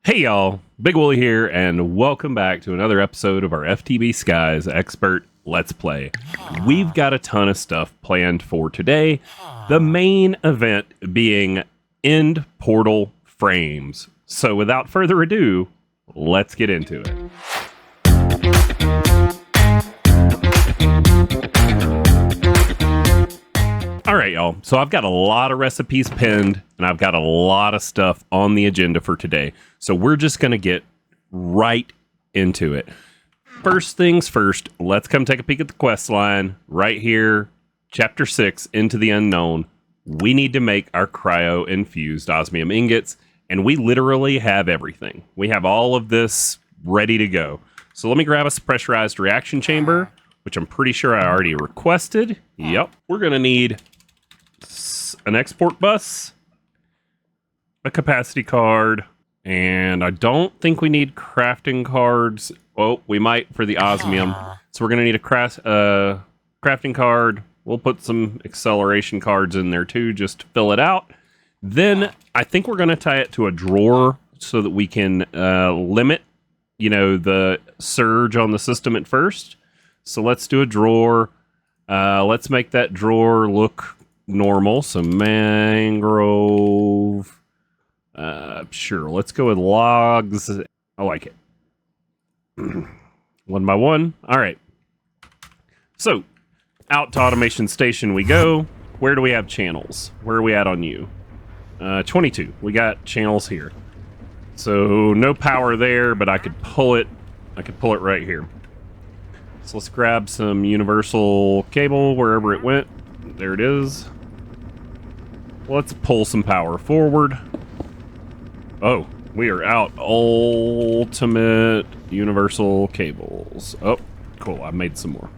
Hey y'all, Big Wooly here, and welcome back to another episode of our FTB Skies Expert Let's Play. We've got a ton of stuff planned for today, the main event being End Portal Frames. So without further ado, let's get into it. All right, y'all. So I've got a lot of recipes pinned, and I've got a lot of stuff on the agenda for today. So we're just going to get right into it. First things first, let's come take a peek at the quest line right here. Chapter 6, Into the Unknown. We need to make our cryo-infused osmium ingots, and we literally have everything. We have all of this ready to go. So let me grab us a pressurized reaction chamber, which I'm pretty sure I already requested. Yep. We're going to need an export bus, a capacity card, and I don't think we need crafting cards. Oh, we might for the osmium. So we're going to need a crafting card. We'll put some acceleration cards in there too, just to fill it out. Then I think we're going to tie it to a drawer so that we can limit, the surge on the system at first. So let's do a drawer. Let's make that drawer look normal. So mangrove. Sure, let's go with logs. I like it. One by one. All right. So out to automation station we go. Where do we have channels? Where are we at on you? 22. We got channels here. So no power there, but I could pull it. I could pull it right here. So let's grab some universal cable wherever it went. There it is. Let's pull some power forward. Oh, we are out. Ultimate universal cables. Oh, cool. I made some more.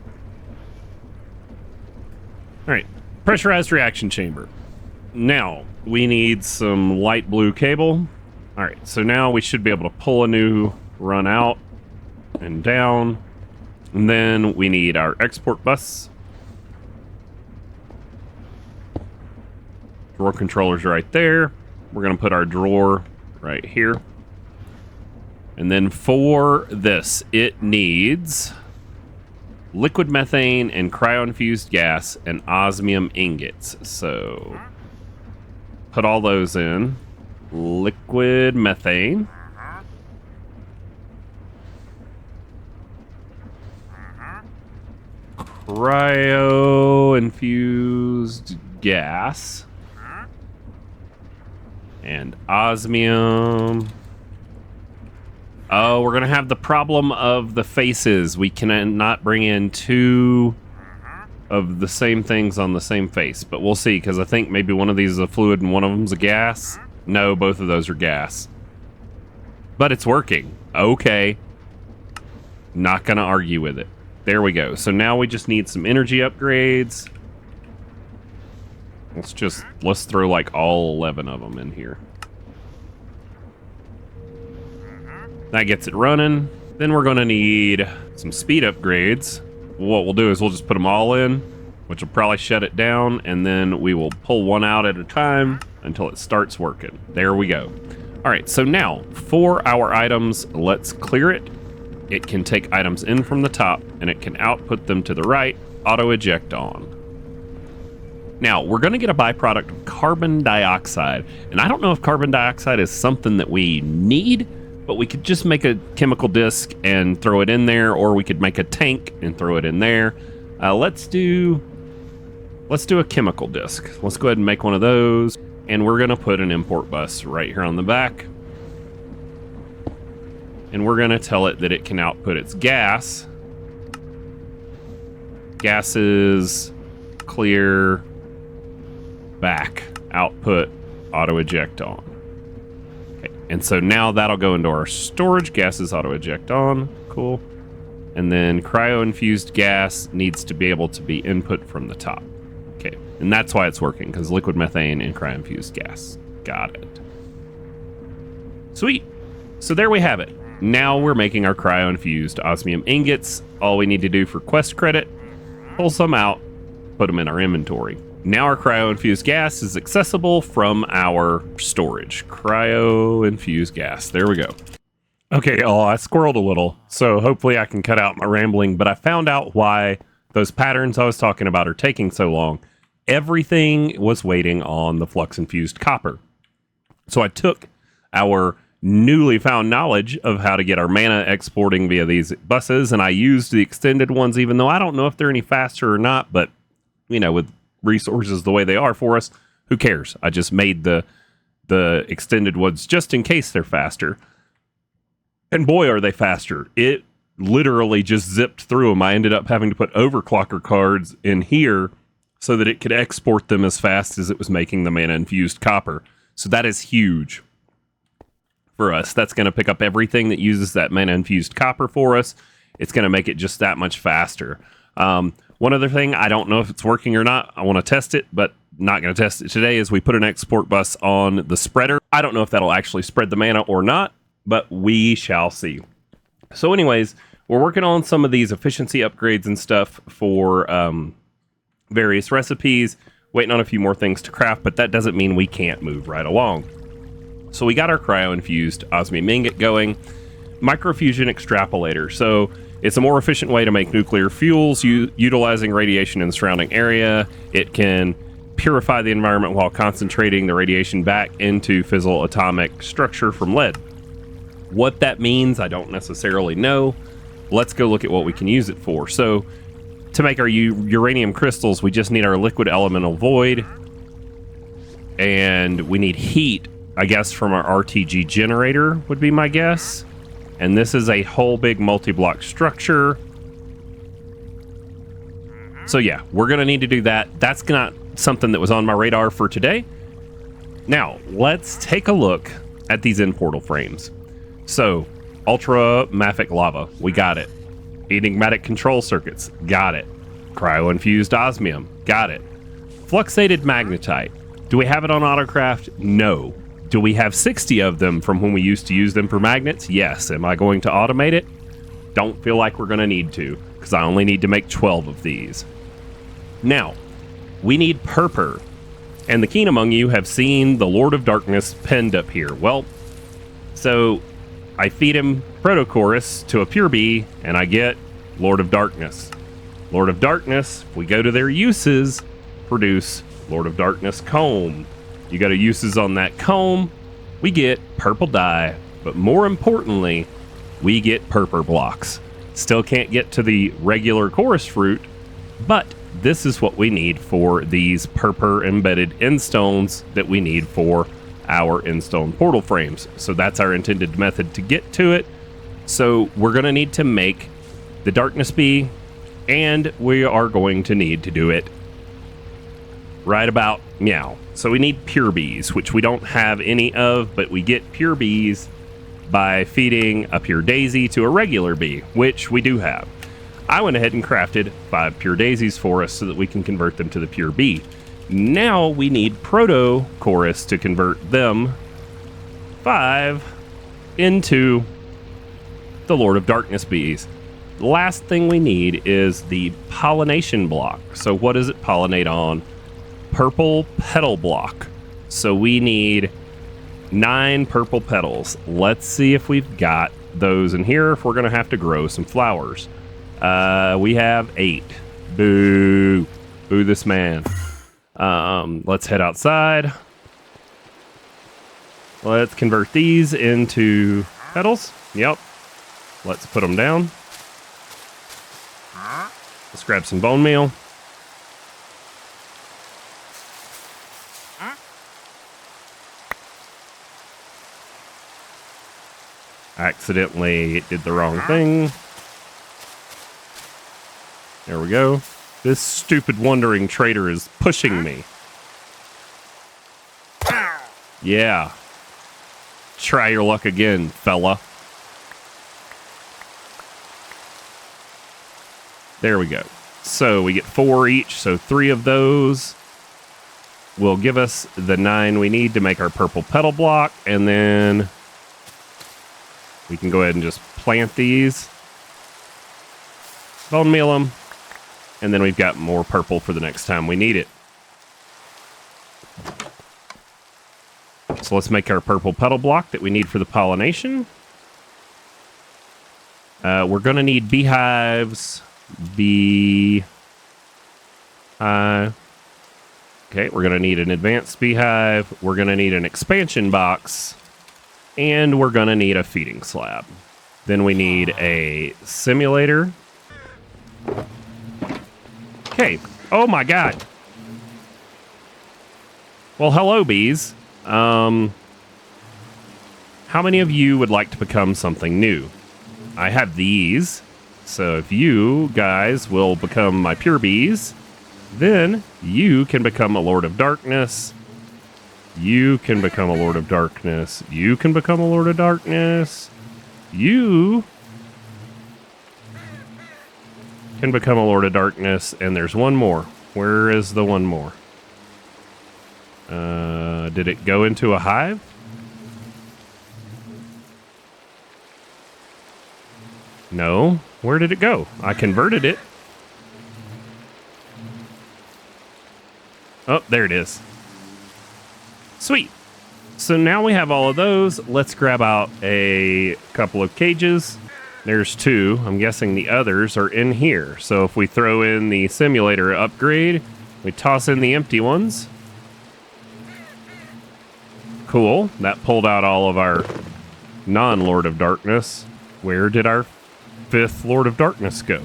All right. Pressurized reaction chamber. Now, we need some light blue cable. All right. So now we should be able to pull a new run out and down. And then we need our export bus. Drawer controller's right there. We're going to put our drawer right here. And then for this, it needs liquid methane and cryo-infused gas and osmium ingots. So put all those in. Liquid methane. Cryo-infused gas. And osmium. Oh, we're going to have the problem of the faces. We cannot bring in two of the same things on the same face. But we'll see, because I think maybe one of these is a fluid and one of them's a gas. No, both of those are gas. But it's working. Okay. Not going to argue with it. There we go. So now we just need some energy upgrades. Let's throw like all 11 of them in here. That gets it running. Then we're going to need some speed upgrades. What we'll do is we'll just put them all in, which will probably shut it down, and then we will pull one out at a time until it starts working. There we go. All right, so now for our items, let's clear it. It can take items in from the top, and it can output them to the right, auto eject on. Now, we're going to get a byproduct of carbon dioxide, and I don't know if carbon dioxide is something that we need, but we could just make a chemical disc and throw it in there, or we could make a tank and throw it in there. Let's do a chemical disc. Let's go ahead and make one of those, and we're going to put an import bus right here on the back. And we're going to tell it that it can output its gas. Gases, clear, back, output, auto eject on. Okay, and so now that'll go into our storage. Gases auto eject on. Cool. And then cryo infused gas needs to be able to be input from the top. Okay, and that's why it's working, because liquid methane and cryo infused gas. Got it. Sweet. So there we have it. Now we're making our cryo infused osmium ingots. All we need to do for quest credit, pull some out, put them in our inventory. Now our cryo-infused gas is accessible from our storage. Cryo-infused gas. There we go. Okay, I squirreled a little, so hopefully I can cut out my rambling, but I found out why those patterns I was talking about are taking so long. Everything was waiting on the flux-infused copper. So I took our newly found knowledge of how to get our mana exporting via these buses, and I used the extended ones, even though I don't know if they're any faster or not, but, you know, with resources the way they are for us, who cares? I just made the extended ones just in case they're faster. And boy, are they faster. It literally just zipped through them. I ended up having to put overclocker cards in here so that it could export them as fast as it was making the mana-infused copper. So that is huge for us. That's going to pick up everything that uses that mana-infused copper for us. It's going to make it just that much faster. One other thing, I don't know if it's working or not. I want to test it, but not going to test it today, is we put an export bus on the spreader. I don't know if that'll actually spread the mana or not, but we shall see. So anyways, we're working on some of these efficiency upgrades and stuff for various recipes, waiting on a few more things to craft, but that doesn't mean we can't move right along. So we got our cryo-infused osmium ingot going. Microfusion extrapolator. So it's a more efficient way to make nuclear fuels utilizing radiation in the surrounding area. It can purify the environment while concentrating the radiation back into fissile atomic structure from lead. What that means, I don't necessarily know. Let's go look at what we can use it for. So to make our uranium crystals, we just need our liquid elemental void. And we need heat, I guess, from our RTG generator would be my guess. And this is a whole big multi-block structure. So yeah, we're going to need to do that. That's not something that was on my radar for today. Now, let's take a look at these end portal frames. So, ultra mafic lava, we got it. Enigmatic control circuits, got it. Cryo-infused osmium, got it. Fluxated magnetite, do we have it on autocraft? No. Do we have 60 of them from when we used to use them for magnets? Yes. Am I going to automate it? Don't feel like we're going to need to, because I only need to make 12 of these. Now, we need purpur. And the keen among you have seen the Lord of Darkness pinned up here. Well, so I feed him Protochorus to a pure bee, and I get Lord of Darkness. Lord of Darkness, if we go to their uses, produce Lord of Darkness comb. You go to uses on that comb, we get purple dye, but more importantly, we get purpur blocks. Still can't get to the regular chorus fruit, but this is what we need for these purpur embedded endstones that we need for our endstone portal frames. So that's our intended method to get to it. So we're going to need to make the darkness bee, and we are going to need to do it right about now. So we need pure bees, which we don't have any of, but we get pure bees by feeding a pure daisy to a regular bee, which we do have. I went ahead and crafted 5 pure daisies for us so that we can convert them to the pure bee. Now we need Protochorus to convert them 5 into the Lord of Darkness bees. The last thing we need is the pollination block. So what does it pollinate on? Purple petal block. So we need 9 purple petals. Let's see if we've got those in here, if we're going to have to grow some flowers. We have 8. Boo. Boo this man. Let's head outside. Let's convert these into petals. Yep. Let's put them down. Let's grab some bone meal. Accidentally did the wrong thing. There we go. This stupid wandering trader is pushing me. Yeah. Try your luck again, fella. There we go. So we get 4 each, so 3 of those will give us the 9 we need to make our purple petal block, and then we can go ahead and just plant these. Bone meal them. And then we've got more purple for the next time we need it. So let's make our purple petal block that we need for the pollination. We're going to need beehives. Okay, we're going to need an advanced beehive. We're going to need an expansion box. And we're going to need a feeding slab. Then we need a simulator. Okay. Oh my god. Well, hello, bees. How many of you would like to become something new? I have these. So if you guys will become my pure bees, then you can become a Lord of Darkness. You can become a Lord of Darkness. You can become a Lord of Darkness. You can become a Lord of Darkness. And there's one more. Where is the one more? Did it go into a hive? No. Where did it go? I converted it. Oh, there it is. Sweet. So now we have all of those. Let's grab out a couple of cages. There's two. I'm guessing the others are in here. So if we throw in the simulator upgrade, we toss in the empty ones. Cool. That pulled out all of our non-Lord of Darkness. Where did our 5th Lord of Darkness go?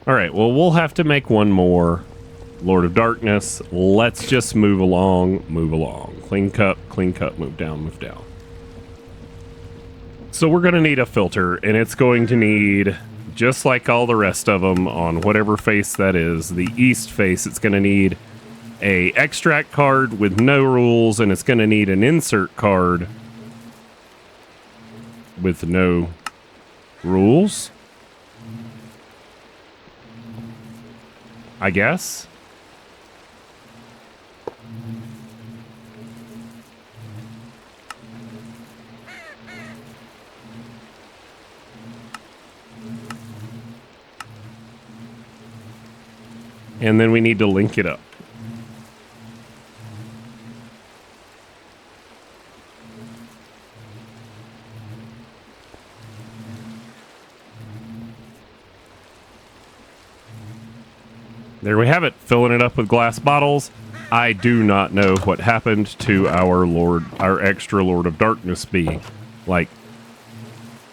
All right, well, we'll have to make one more Lord of Darkness. Let's just move along, move along. Clean cup, move down, move down. So we're going to need a filter, and it's going to need, just like all the rest of them on whatever face that is, the east face, it's going to need a extract card with no rules, and it's going to need an insert card with no rules, I guess. And then we need to link it up. There we have it, filling it up with glass bottles. I do not know what happened to our extra Lord of Darkness bee. Like,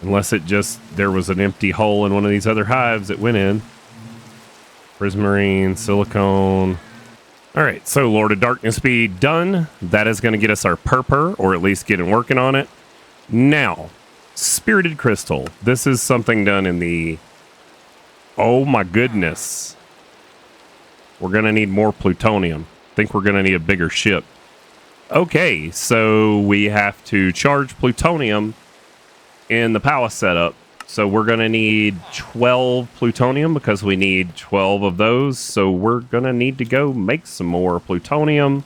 unless there was an empty hole in one of these other hives it went in. Prismarine, silicone. All right, so Lord of Darkness bee done. That is going to get us our purpur, or at least getting working on it. Now, Spirited Crystal. This is something done in the... Oh my goodness. We're going to need more plutonium. I think we're going to need a bigger ship. Okay, so we have to charge plutonium in the palace setup. So we're going to need 12 plutonium because we need 12 of those. So we're going to need to go make some more plutonium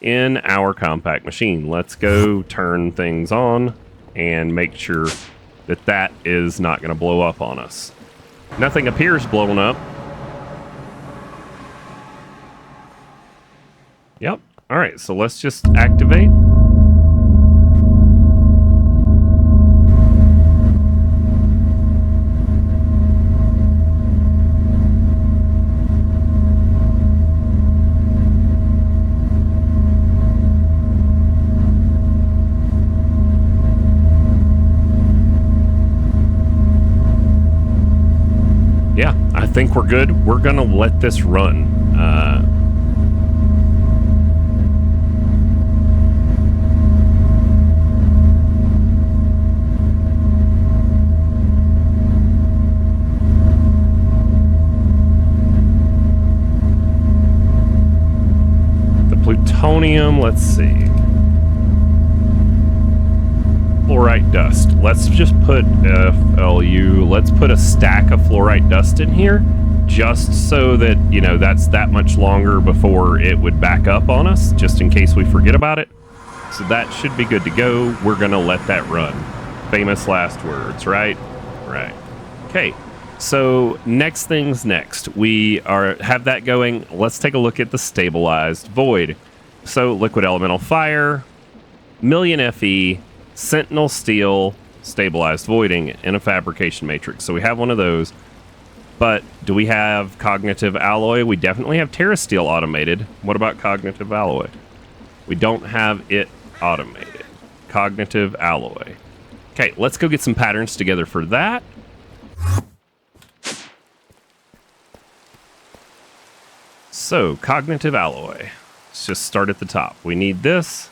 in our compact machine. Let's go turn things on and make sure that that is not going to blow up on us. Nothing appears blown up. Yep. All right, so let's just activate. Yeah, I think we're good. We're going to let this run. Plutonium, let's see. Fluorite dust. Let's just put FLU. Let's put a stack of fluorite dust in here just so that, you know, that's that much longer before it would back up on us, just in case we forget about it. So that should be good to go. We're going to let that run. Famous last words, right? Right. Okay. So next things next. We have that going. Let's take a look at the stabilized void. So liquid elemental fire. million FE, Sentinel Steel, Stabilized Voiding, and a Fabrication Matrix. So we have one of those. But do we have Cognitive Alloy? We definitely have Terra Steel automated. What about Cognitive Alloy? We don't have it automated. Cognitive Alloy. Okay, let's go get some patterns together for that. So, Cognitive Alloy. Let's just start at the top. We need this.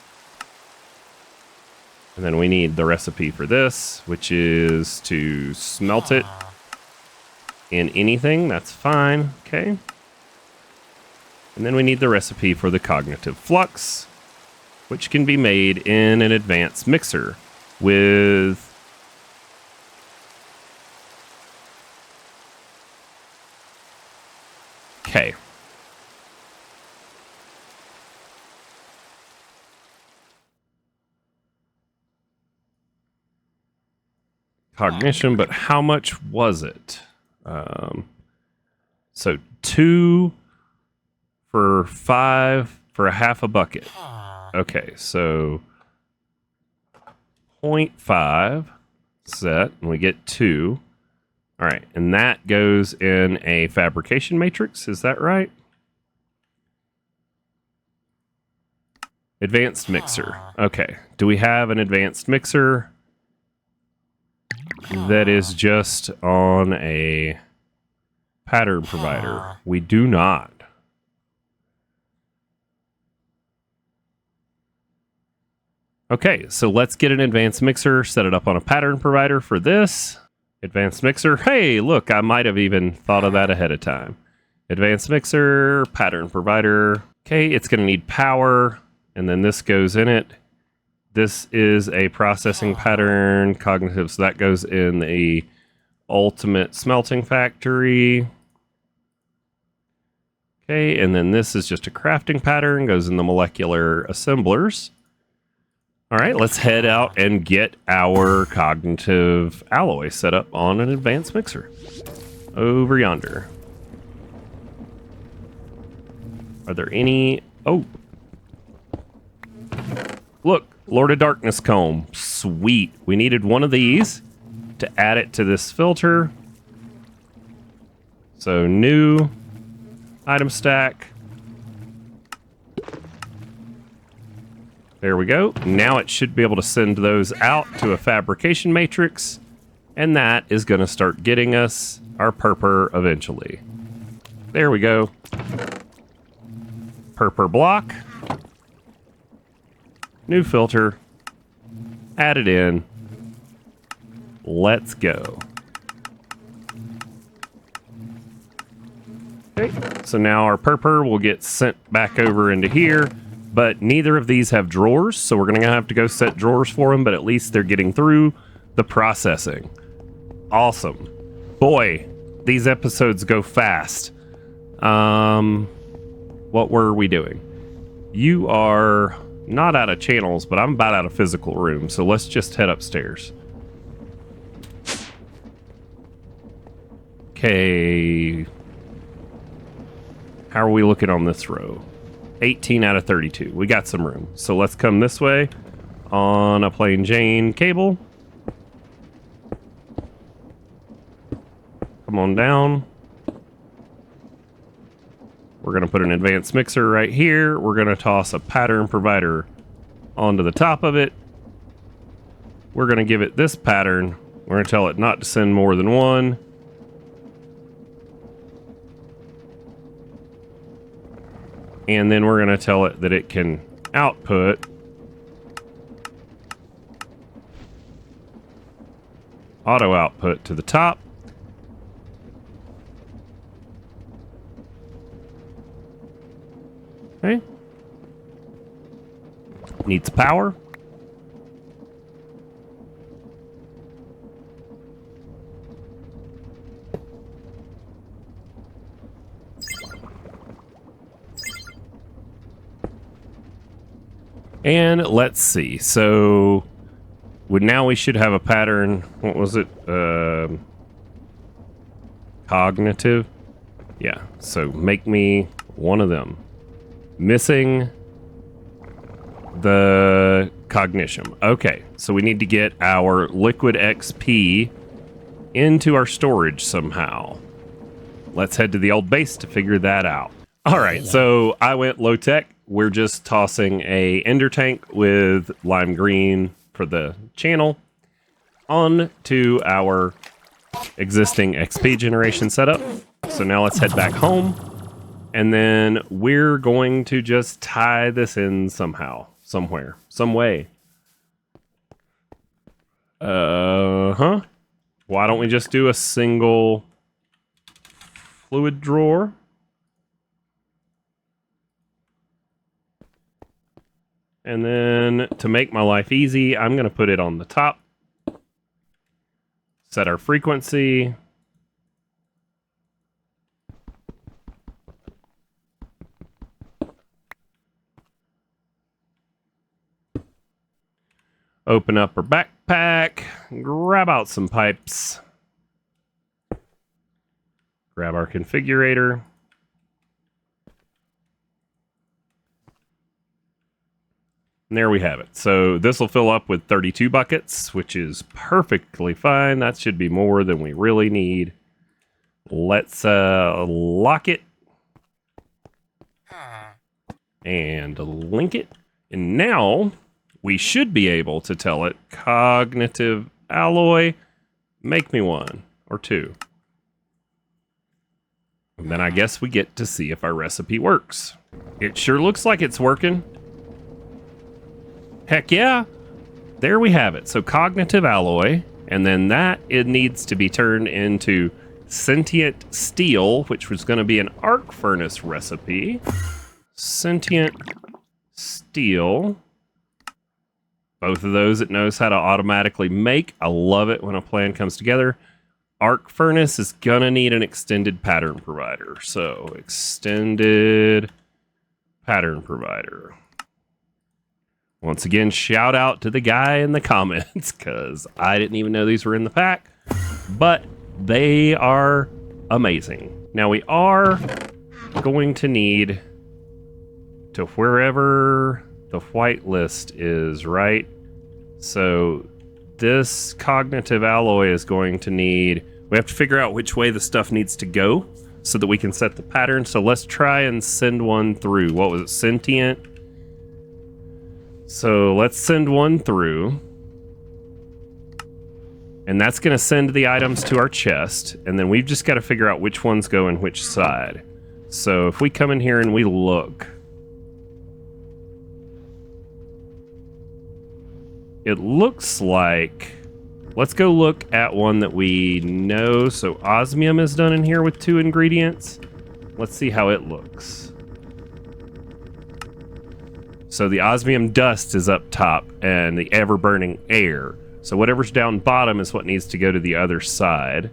And then we need the recipe for this, which is to smelt it in anything. That's fine. Okay. And then we need the recipe for the Cognitive Flux, which can be made in an advanced mixer with okay. Cognition, but how much was it? So 2 for 5 for a half a bucket. Okay, so 0.5 set, and we get 2. All right, and that goes in a fabrication matrix. Is that right? Advanced mixer. Okay, do we have an advanced mixer that is just on a pattern provider? We do not. Okay, so let's get an advanced mixer, set it up on a pattern provider for this. Advanced mixer. Hey, look, I might have even thought of that ahead of time. Advanced mixer, pattern provider. Okay, it's going to need power, and then this goes in it. This is a processing pattern, cognitive, so that goes in the ultimate smelting factory. Okay, and then this is just a crafting pattern, goes in the molecular assemblers. All right, let's head out and get our cognitive alloy set up on an advanced mixer. Over yonder. Are there any... Oh. Look, Lord of Darkness comb. Sweet. We needed one of these to add it to this filter. So new item stack. There we go. Now it should be able to send those out to a fabrication matrix, and that is going to start getting us our purpur eventually. There we go. Purpur block. New filter. Add it in. Let's go. Okay, so now our purpur will get sent back over into here. But neither of these have drawers, so we're going to have to go set drawers for them, but at least they're getting through the processing. Awesome. Boy, these episodes go fast. What were we doing? You are not out of channels, but I'm about out of physical room, so let's just head upstairs. Okay. How are we looking on this row? 18 out of 32. We got some room. So let's come this way on a plain Jane cable. Come on down. We're going to put an advanced mixer right here. We're going to toss a pattern provider onto the top of it. We're going to give it this pattern. We're going to tell it not to send more than one. And then we're going to tell it that it can output auto output to the top. Okay. Needs power. And let's see. So now we should have a pattern. What was it? Cognitive. Yeah. So make me one of them. Missing the Cognition. Okay, so we need to get our liquid XP into our storage somehow. Let's head to the old base to figure that out. All right, so I went low tech. We're just tossing a ender tank with lime green for the channel on to our existing XP generation setup. So now let's head back home, and then we're going to just tie this in somehow, somewhere, some way. Why don't we just do a single fluid drawer? And then to make my life easy, I'm going to put it on the top. Set our frequency. Open up our backpack. Grab out some pipes. Grab our configurator. And there we have it. So this will fill up with 32 buckets, which is perfectly fine. That should be more than we really need. Let's lock it and link it. And now we should be able to tell it, cognitive alloy, make me one or two. And then I guess we get to see if our recipe works. It sure looks like it's working. Heck yeah. There we have it. So cognitive alloy, and then that it needs to be turned into sentient steel, which was going to be an arc furnace recipe. Sentient steel. Both of those it knows how to automatically make. I love it when a plan comes together. Arc furnace is going to need an extended pattern provider. So extended pattern provider. Once again, shout out to the guy in the comments, because I didn't even know these were in the pack, but they are amazing. Now we are going to need to wherever the white list is, right? So this cognitive alloy is going to need, we have to figure out which way the stuff needs to go so that we can set the pattern. So let's try and send one through. What was it? Sentient. So let's send one through. And that's going to send the items to our chest. And then we've just got to figure out which ones go in which side. So if we come in here and we look, it looks like, let's go look at one that we know. So osmium is done in here with 2 ingredients. Let's see how it looks. So the osmium dust is up top and the ever-burning air. So whatever's down bottom is what needs to go to the other side.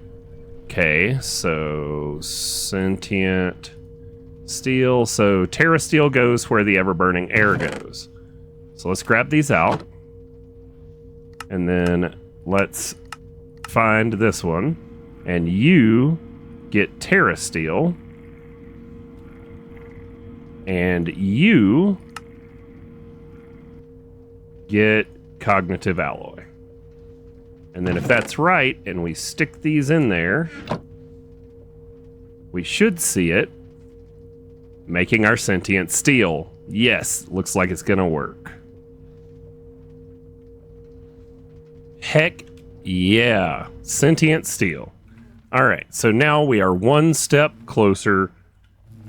Okay, so sentient steel. So Terra steel goes where the ever-burning air goes. So let's grab these out. And then let's find this one. And you get Terra steel. And you get cognitive alloy. And then if that's right, and we stick these in there, we should see it making our sentient steel. Yes, looks like it's gonna work. Heck yeah, sentient steel. All right, so now we are one step closer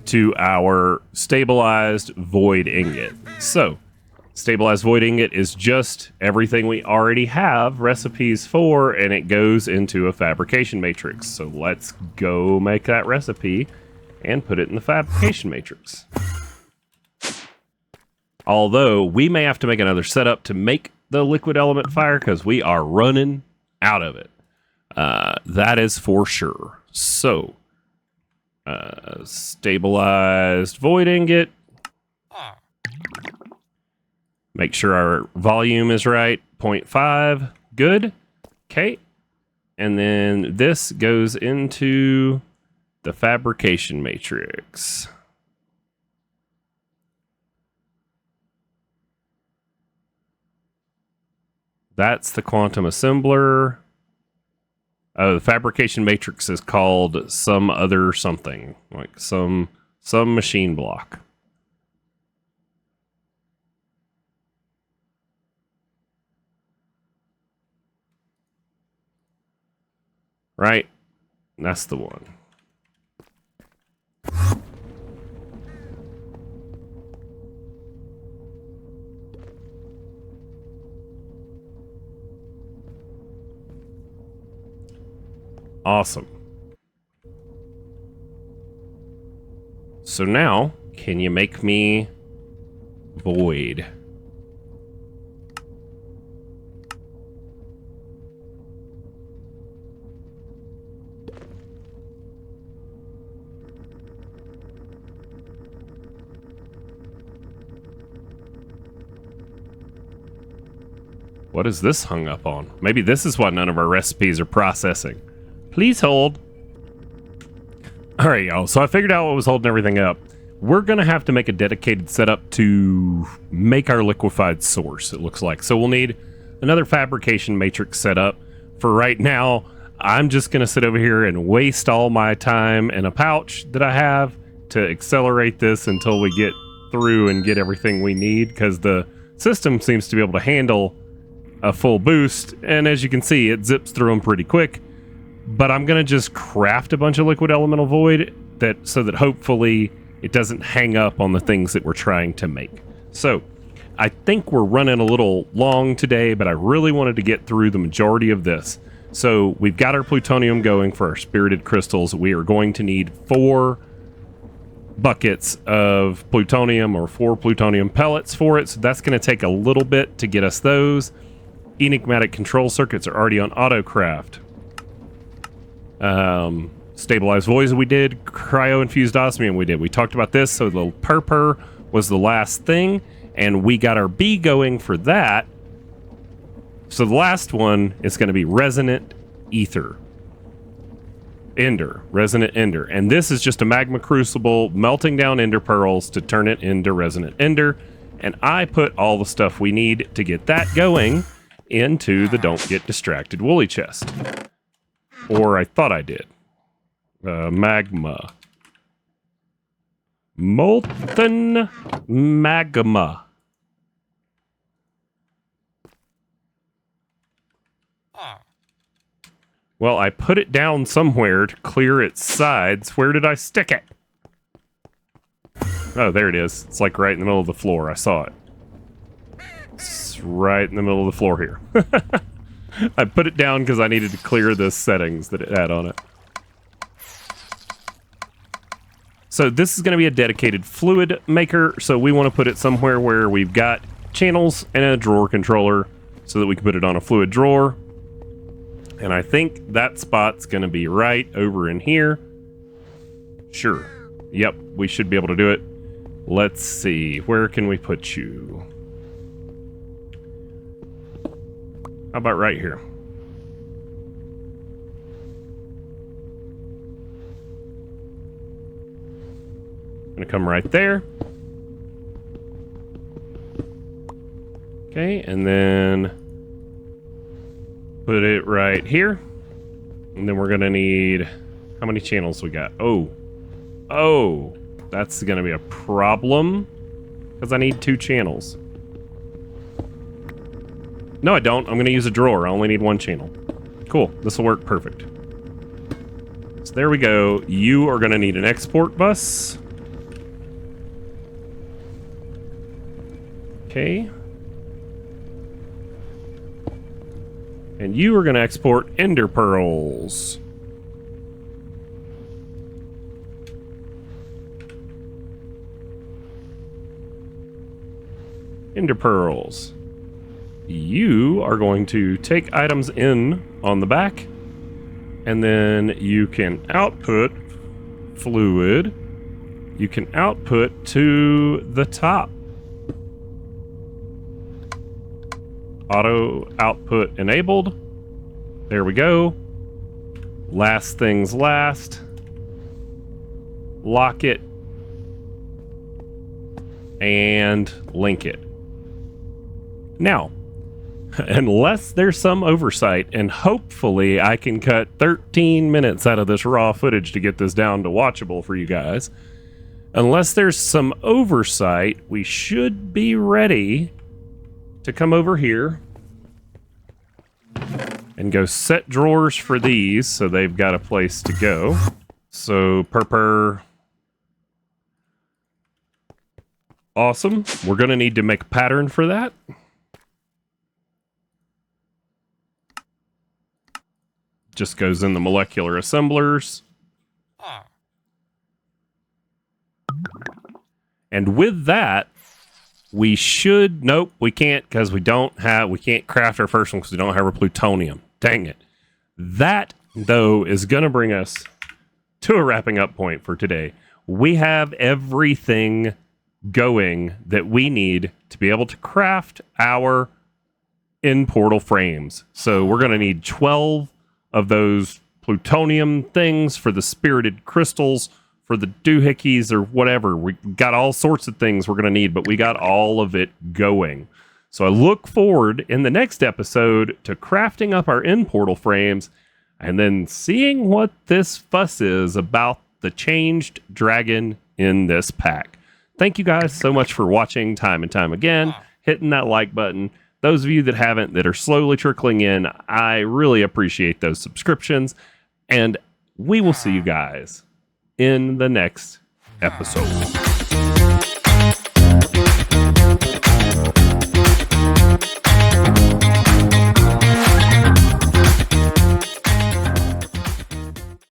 to our stabilized void ingot. So stabilized void ingot is just everything we already have recipes for, and it goes into a fabrication matrix. So let's go make that recipe and put it in the fabrication matrix. Although we may have to make another setup to make the liquid element fire because we are running out of it. That is for sure. So stabilized void ingot. Make sure our volume is right, 0.5, good. Okay, and then this goes into the fabrication matrix. That's the quantum assembler. Oh, the fabrication matrix is called some other something, like some machine block. Right? That's the one. Awesome. So now, can you make me void? What is this hung up on? Maybe this is why none of our recipes are processing. Please hold. All right, y'all. So I figured out what was holding everything up. We're going to have to make a dedicated setup to make our liquefied source, it looks like. So we'll need another fabrication matrix setup. For right now, I'm just going to sit over here and waste all my time in a pouch that I have to accelerate this until we get through and get everything we need, because the system seems to be able to handle a full boost, and as you can see, it zips through them pretty quick. But I'm gonna just craft a bunch of liquid elemental void so that hopefully it doesn't hang up on the things that we're trying to make. So I think we're running a little long today, but I really wanted to get through the majority of this. So we've got our plutonium going for our spirited crystals. We are going to need 4 buckets of plutonium, or 4 plutonium pellets for it. So that's going to take a little bit to get us those. Enigmatic control circuits are already on autocraft. Stabilized voids we did. Cryo-infused osmium we did. We talked about this, so the purpur was the last thing, and we got our B going for that. So the last one is going to be resonant ether. Ender. Resonant ender. And this is just a magma crucible melting down ender pearls to turn it into resonant ender. And I put all the stuff we need to get that going into the Don't Get Distracted Woolly chest. Or I thought I did. Magma. Molten magma. Well, I put it down somewhere to clear its sides. Where did I stick it? Oh, there it is. It's like right in the middle of the floor. I saw it. It's right in the middle of the floor here. I put it down because I needed to clear the settings that it had on it. So this is going to be a dedicated fluid maker, so we want to put it somewhere where we've got channels and a drawer controller so that we can put it on a fluid drawer. And I think that spot's going to be right over in here. Sure. Yep, we should be able to do it. Let's see. Where can we put you? How about right here? Gonna come right there. Okay, and then put it right here. And then we're gonna need, how many channels we got? Oh, that's gonna be a problem because I need 2 channels. No, I don't. I'm gonna use a drawer. I only need 1 channel. Cool, this will work perfect. So there we go. You are gonna need an export bus. Okay. And you are going to export ender pearls. Ender pearls. You are going to take items in on the back, and then you can output fluid. You can output to the top. Auto output enabled. There we go. Last things last. Lock it. And link it. Now, unless there's some oversight, and hopefully I can cut 13 minutes out of this raw footage to get this down to watchable for you guys. Unless there's some oversight, we should be ready to come over here and go set drawers for these so they've got a place to go. So, purr. Awesome. We're going to need to make a pattern for that. Just goes in the molecular assemblers. And with that, we should... Nope, we can't because we can't craft our first one because we don't have our plutonium. Dang it. That, though, is going to bring us to a wrapping up point for today. We have everything going that we need to be able to craft our in-portal frames. So we're going to need 12 of those plutonium things for the spirited crystals, for the doohickeys or whatever. We got all sorts of things we're going to need, but we got all of it going. So I look forward in the next episode to crafting up our in-portal frames and then seeing what this fuss is about the changed dragon in this pack. Thank you guys so much for watching time and time again, hitting that like button. Those of you that haven't, that are slowly trickling in, I really appreciate those subscriptions. And we will see you guys in the next episode.